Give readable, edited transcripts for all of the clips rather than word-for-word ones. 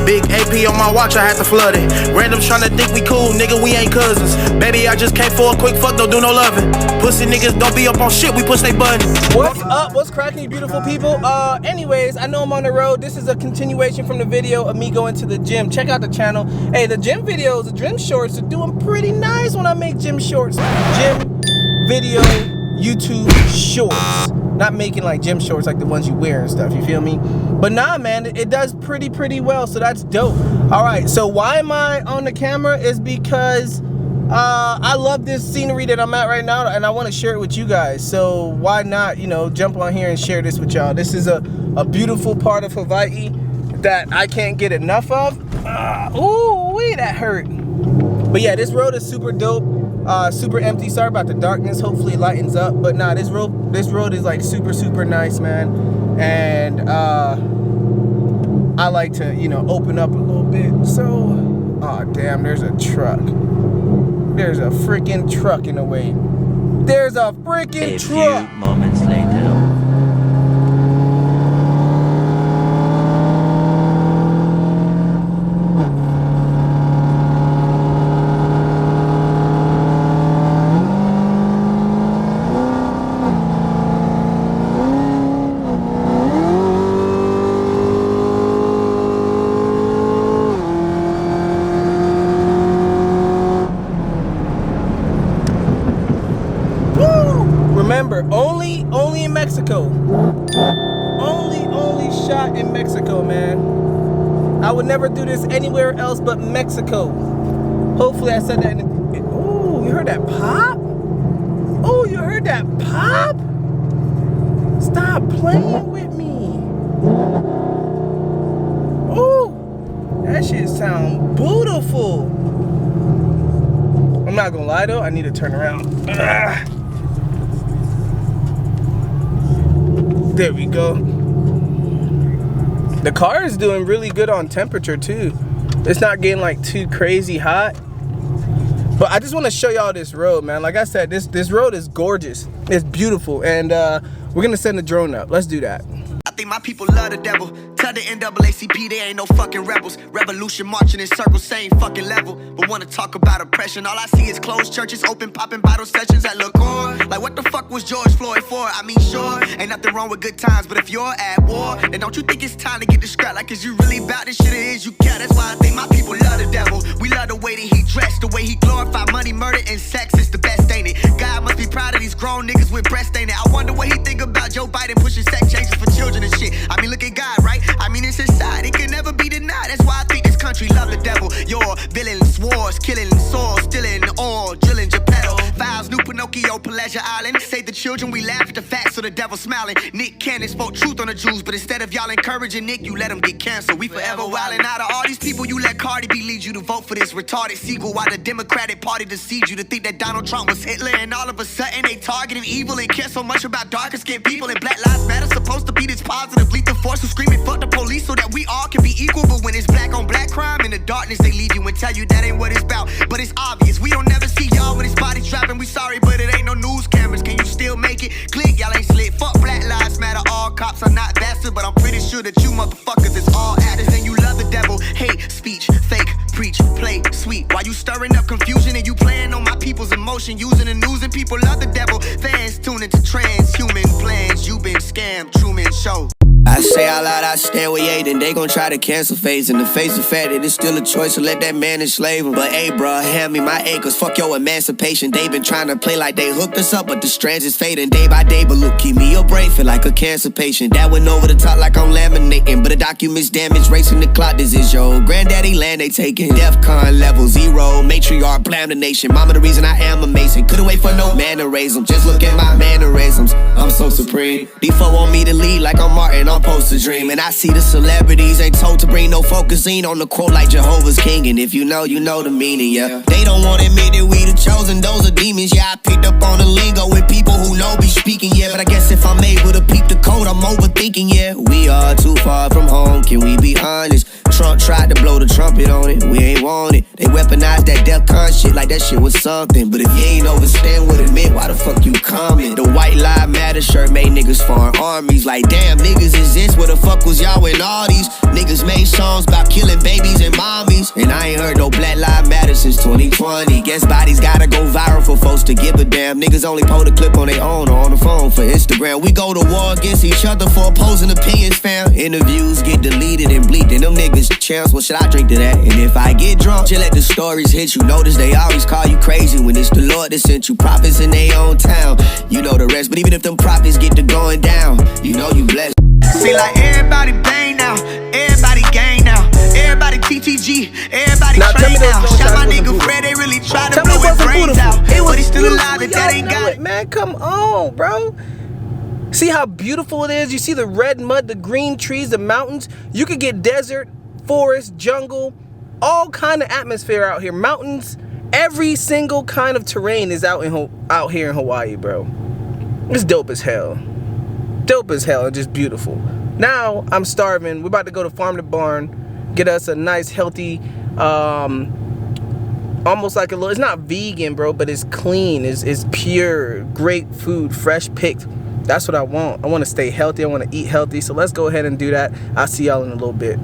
Big AP on my watch, I had to flood it. Randoms tryna think we cool, nigga, we ain't cousins. Baby, I just came for a quick fuck, don't do no loving. Pussy niggas don't be up on shit, we push they button. What's up? What's cracking, you beautiful people? Anyways, I know I'm on the road. This is a continuation from the video of me going to the gym. Check out the channel. Hey, the gym videos, the gym shorts are doing pretty nice when I make gym shorts. Gym video YouTube shorts. Not making like gym shorts like the ones you wear and stuff, you feel me? But nah, man, it does pretty well, so that's dope. All right, so why am I on the camera is because I love this scenery that I'm at right now, and I want to share it with you guys. So why not, you know, jump on here and share this with y'all. This is a beautiful part of Hawaii that I can't get enough of. Ooh, that hurt. But yeah, this road is super dope. Super empty. Sorry about the darkness. Hopefully it lightens up. But nah, this road is like super nice, man. And I like to, you know, open up a little bit. So, oh damn, there's a truck. There's a freaking truck in the way. There's a freaking truck. A few moments later. Remember, only in Mexico. Only shot in Mexico, man. I would never do this anywhere else but Mexico. Hopefully I said that in the... Ooh, you heard that pop? Oh, you heard that pop? Stop playing with me. Ooh, that shit sound beautiful. I'm not gonna lie though, I need to turn around. Ugh. There we go. The car is doing really good on temperature too. It's not getting like too crazy hot. But I just want to show y'all this road, man. Like I said, this road is gorgeous. It's beautiful. And we're gonna send the drone up. Let's do that. I think my people love the devil. Tell the NAACP they ain't no fucking rebels. Revolution marching in circles, same fucking level. But wanna talk about oppression. All I see is closed churches, open popping bottle sessions that look on. Like what the fuck was George Floyd for? I mean sure, ain't nothing wrong with good times. But if you're at war, then don't you think it's time to get the scrap? Like is you really about this shit or is you care? That's why I think my people love the devil. We love the way that he dressed, the way he glorified money, murder, and sex. It's the best, ain't it? God must be proud of these grown niggas with breasts, ain't it? I wonder what he think about Joe Biden pushing sex changes for children and shit. I mean look at God, right? I mean it's his side, it can never be denied. That's why I think this country love the devil. Your villains, wars, killing, swords, stealing, oil, drilling, Geppetto. Files, new Pinocchio, Pleasure Island. Save the children, we laugh at the facts, so the devil smiling. Nick Cannon spoke truth on the Jews, but instead of y'all encouraging Nick, you let him get canceled. We forever wildin' out of all these people. You let Cardi B lead you to vote for this retarded sequel, while the Democratic Party deceived you to think that Donald Trump was Hitler. And all of a sudden they targeting evil and care so much about darker skinned people. And Black Lives Matter supposed to be this positive lethal force who screaming fuck the police so that we all can be equal. But when it's black on black crime, in the darkness they leave you and tell you that ain't what it's about. But it's obvious, we don't never see y'all when it's body trapping. We sorry, but it ain't no news cameras. Can you still make it? Click, y'all ain't slick. Fuck Black Lives Matter, all cops are not bastards. But I'm pretty sure that you motherfuckers is all actors. And you love the devil, hate speech, fake, preach, play, sweet. While you stirring up confusion and you playing on my people's emotion, using the news and people love the devil. Fans tune into transhuman plans. You been scammed, Truman Show. I say out loud, I stand with Ye, then they gon' try to cancel phase. In the face of fact that it's still a choice to let that man enslave him. But hey, bruh, hand me my acres, fuck your emancipation. They been trying to play like they hooked us up, but the strands is fading day by day. But look, keep me your brain, feel like a cancer patient. That went over the top like I'm laminating, but the documents damage, racing the clock. This is your granddaddy land they taking. DEFCON level 0, matriarch, blam the nation. Mama the reason I am a Mason, couldn't wait for no man to raise them. Just look at my mannerisms, I'm so supreme. Default want me to lead like I'm Martin, I'm supposed to dream. And I see the celebrities ain't told to bring no focusing on the quote like Jehovah's King. And if you know the meaning, yeah. They don't want to admit that we the chosen, those are demons, yeah. I picked up on the lingo with people who know be speaking, yeah. But I guess if I'm able to peep the code, I'm overthinking, yeah. We are too far from home, can we be honest? Trump tried to blow the trumpet on it, we ain't want it. They weaponized that DEFCON shit like that shit was something. But if you ain't understand what it meant, why the fuck you coming? The white lives matter shirt made niggas foreign armies. Like damn, niggas exist, where the fuck was y'all when all these niggas niggas made songs about killing babies and mommies. And I ain't heard no Black Lives Matter since 2020. Guess bodies gotta go viral for folks to give a damn. Niggas only post a clip on their own or on the phone for Instagram. We go to war against each other for opposing opinions, fam. Interviews get deleted and bleeped, and them niggas champs. What should I drink to that? And if I get drunk, just let the stories hit you. Notice they always call you crazy when it's the Lord that sent you. Prophets in their own town, you know the rest. But even if them prophets get to going down, you know you blessed. See, like everybody bang now, everybody gang now, everybody TTG, everybody Now, tell me train those now. no Shot my shots nigga wasn't Fred, they really tried to Tell me blow it his wasn't brains beautiful. out, It was but he's still beautiful. alive, and that Y'all ain't know got it, man. Come on, bro. See how beautiful it is? You see the red mud, the green trees, the mountains. You could get desert, forest, jungle, all kind of atmosphere out here. Mountains, every single kind of terrain is out here in Hawaii, bro. It's dope as hell. Dope as hell and just beautiful. Now I'm starving. We're about to go to Farm to Barn, get us a nice healthy, almost like a little, it's not vegan, bro, but it's clean, it's pure, great food, fresh picked. That's what I want. I want to stay healthy, I want to eat healthy. So let's go ahead and do that. I'll see y'all in a little bit.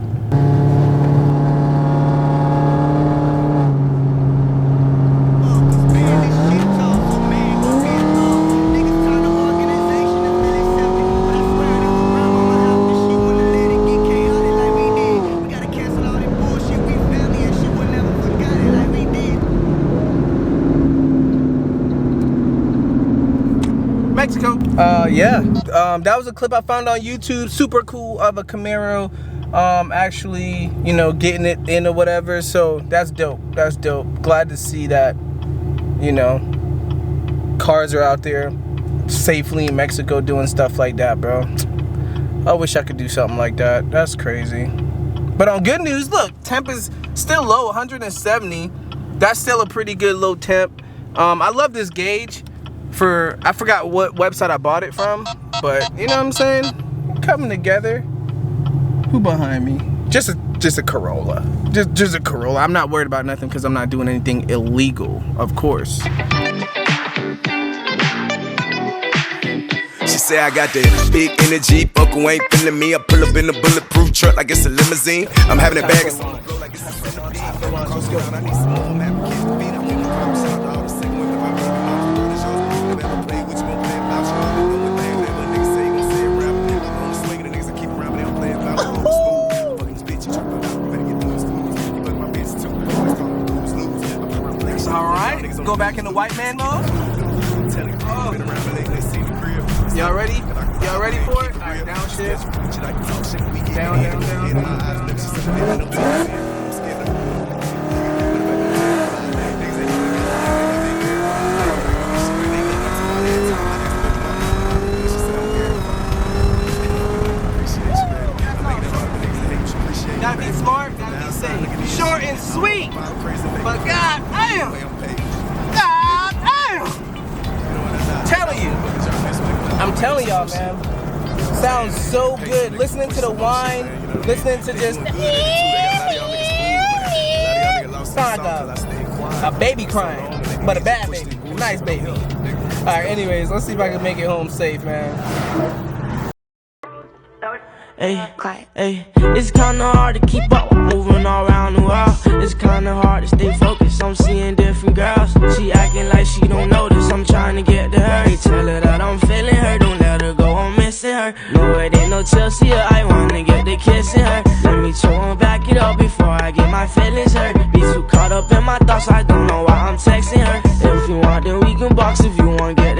Mexico. That was a clip I found on YouTube. Super cool of a Camaro actually, you know, getting it in or whatever. So that's dope. That's dope. Glad to see that, you know, cars are out there safely in Mexico doing stuff like that, bro. I wish I could do something like that. That's crazy. But on good news, look, temp is still low, 170. That's still a pretty good low temp. I love this gauge. I forgot what website I bought it from, but you know what I'm saying? Coming together. Who behind me? Just a Corolla. Just a Corolla. I'm not worried about nothing because I'm not doing anything illegal, of course. She say I got that big energy, fuck who ain't feeling me. I pull up in a bulletproof truck like it's a limousine. I'm having a bag of some flow like it's a centipede. I need some more map kids to beat. I'm in the car, shout out, I'm sick with the vibe. Never play what you gon' play about. You know what thing, little niggas say you gon' say it rap. I'm on the swing and the niggas that keep around, but they don't play about. Fucking this bitch, you trying to put out. Better get those fools. You fuck my bitch too. Always call them lose, lose. I put around playing shit. Alright, go back into white man mode. Y'all ready? Y'all ready for it? Alright, down shift. Down, down, down. Gotta be smart, gotta be safe. Short and sweet. But god damn! God damn! Telling you. I'm telling y'all, man. Sounds so good. Listening to the wine, listening to just sound like a baby crying, but a bad baby, a nice baby. All right, anyways, let's see if I can make it home safe, man. Hey, it's kinda hard to keep up, moving all around the world. It's kinda hard to stay focused, I'm seeing different girls. She acting like she don't notice, I'm trying to get to her. Hey, tell her that I'm feeling her, don't let her go, I'm missing her. No, it ain't no Chelsea, I wanna get the kissing her. Let me chill and back it up before I get my feelings hurt. Be too caught up in my thoughts, I don't know why I'm texting her. If you want, then we can box, if you want, get it.